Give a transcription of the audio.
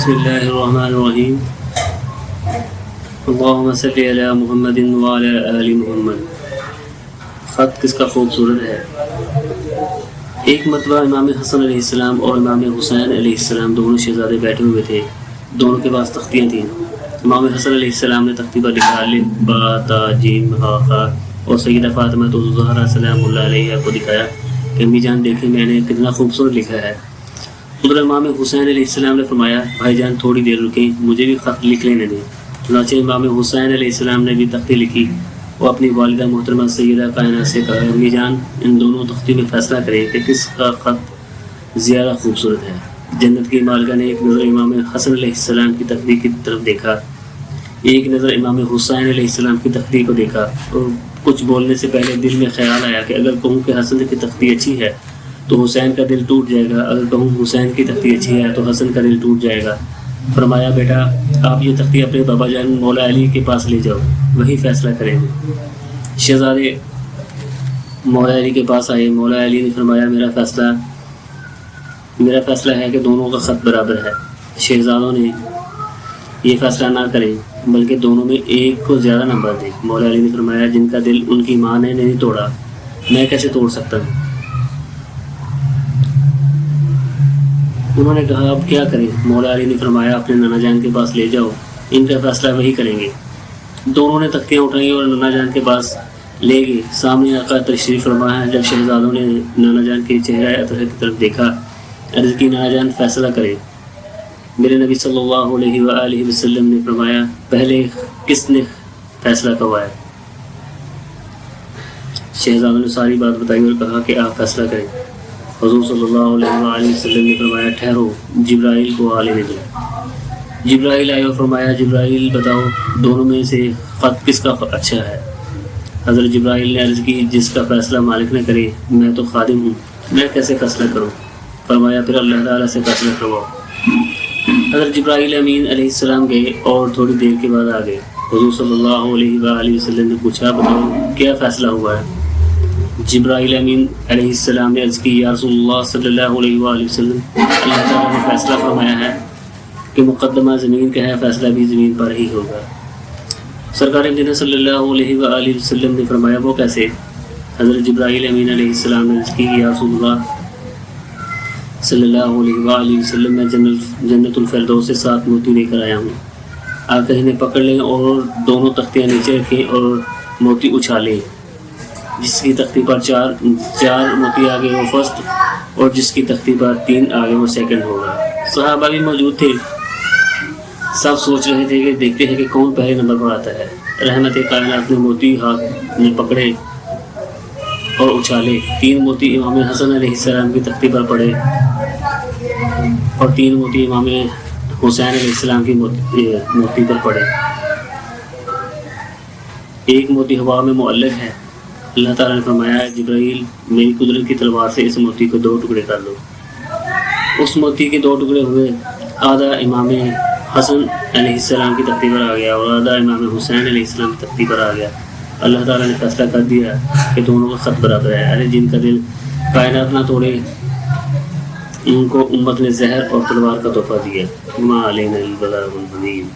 بسم اللہ الرحمن الرحیم اللہم صلی علی محمد وعلی آل محمد۔ خط کس کا خوبصورت ہے۔ ایک مرتبہ امام حسن علیہ السلام اور امام حسین علیہ السلام دونوں شہزادے بیٹھے ہوئے تھے۔ دونوں کے پاس تختیاں تھیں۔ امام حسن علیہ السلام نے تختی پر لکھا الف با تا جیم ہا خا، اور سیدہ فاطمہ الزہرا سلام اللہ علیہ کو دکھایا کہ امی جان دیکھیں میں نے کتنا خوبصورت لکھا ہے۔ ادھر امام حسین علیہ السلام نے فرمایا بھائی جان تھوڑی دیر رکیں، مجھے بھی خط لکھ لینے دیں۔ چنانچہ امام حسین علیہ السلام نے بھی تختی لکھی۔ وہ اپنی والدہ محترمہ سیدہ کائنات سے کہا امی جان ان دونوں تختی میں فیصلہ کریں کہ کس کا خط زیادہ خوبصورت ہے۔ جنت کی مالکہ نے ایک نظر امام حسن علیہ السلام کی تختی کی طرف دیکھا، ایک نظر امام حسین علیہ السلام کی تختی کو دیکھا، اور کچھ بولنے سے پہلے دل میں خیال آیا کہ اگر کہوں کہ حسن کی تختی اچھی ہے تو حسین کا دل ٹوٹ جائے گا، اگر کہوں حسین کی تختی اچھی ہے تو حسن کا دل ٹوٹ جائے گا۔ فرمایا بیٹا آپ یہ تختی اپنے بابا جان مولا علی کے پاس لے جاؤ، وہی فیصلہ کریں گے۔ شہزادے مولا علی کے پاس آئے۔ مولا علی نے فرمایا میرا فیصلہ ہے کہ دونوں کا خط برابر ہے۔ شہزادوں نے یہ فیصلہ نہ کریں بلکہ دونوں میں ایک کو زیادہ نمبر دیں۔ مولا علی نے فرمایا جن کا دل ان کی ماں نے نہیں توڑا میں کیسے توڑ سکتا ہوں۔ انہوں نے کہا اب کیا کریں۔ مولا علی نے فرمایا اپنے نانا جان کے پاس لے جاؤ، ان کا فیصلہ وہی کریں گے۔ دونوں نے تختیاں اٹھائیں اور نانا جان کے پاس لے گئے۔ سامنے آقا تشریف فرما ہے۔ جب شہزادوں نے نانا جان کے چہرہ اطہر کی طرف دیکھا، عرض کی نانا جان فیصلہ کرے۔ میرے نبی صلی اللہ علیہ وآلہ وسلم نے فرمایا پہلے کس نے فیصلہ کروایا۔ شہزادوں نے ساری بات بتائی اور کہا کہ آپ فیصلہ کریں۔ حضور صلی اللہ علیہ وآلہ وسلم نے فرمایا ٹھہرو جبرائیل کو آ لینے دو۔ جبرائیل آئے اور فرمایا جبرائیل بتاؤ دونوں میں سے خط کس کا اچھا ہے۔ حضرت جبرائیل نے عرض کی جس کا فیصلہ مالک نہ کرے میں تو خادم ہوں، میں کیسے فیصلہ کروں۔ فرمایا پھر اللہ تعالیٰ سے فیصلہ کرواؤ۔ حضرت جبرائیل امین علیہ السلام گئے اور تھوڑی دیر کے بعد آ گئے۔ حضور صلی اللہ علیہ وآلہ وسلم نے پوچھا بتاؤ کیا فیصلہ ہوا ہے۔ جبرائیل امین علیہ السلام نے عرض کی یا رسول اللہ صلی اللہ علیہ وآلہ وسلم اللہ تعالیٰ نے فیصلہ فرمایا ہے کہ مقدمہ زمین کا ہے، فیصلہ بھی زمین پر ہی ہوگا۔ سرکار مدینہ صلی اللہ علیہ وآلہ وسلم نے فرمایا وہ کیسے۔ حضرت جبرائیل امین علیہ السلام نے عرض کی یا رسول اللہ صلی اللہ علیہ وآلہ وسلم میں جنت الفردوس سے 7 موتی لے کر آیا ہوں، آقا انہیں پکڑ لیں اور دونوں تختیاں نیچے رکھیں اور موتی اچھالیں۔ جس کی تختی پر 4 موتی آگے وہ فرسٹ اور جس کی تختی پر 3 آگے وہ سیکنڈ ہوگا۔ صحابہ بھی موجود تھے، سب سوچ رہے تھے کہ دیکھتے ہیں کہ کون پہلے نمبر پر آتا ہے۔ رحمت کائنات نے موتی ہاتھ میں پکڑے اور اچھالے۔ 3 موتی امام حسن علیہ السلام کی تختی پر پڑے اور 3 موتی امام حسین علیہ السلام کی موتی پر پڑے۔ ایک موتی ہوا میں معلق ہے۔ اللہ تعالیٰ نے فرمایا جبرائیل میری قدرت کی تلوار سے اس موتی کو 2 ٹکڑے کر دو۔ اس موتی کے 2 ٹکڑے ہوئے، آدھا امام حسن علیہ السلام کی تختی پر آ گیا اور آدھا امام حسین علیہ السلام کی تختی پر آ گیا۔ اللہ تعالیٰ نے فیصلہ کر دیا کہ دونوں کا خط برابر ہے۔ ارے جن کا دل کائنات نہ توڑے ان کو امت نے زہر اور تلوار کا تحفہ دیا۔ ما علینا البلاغ المبین۔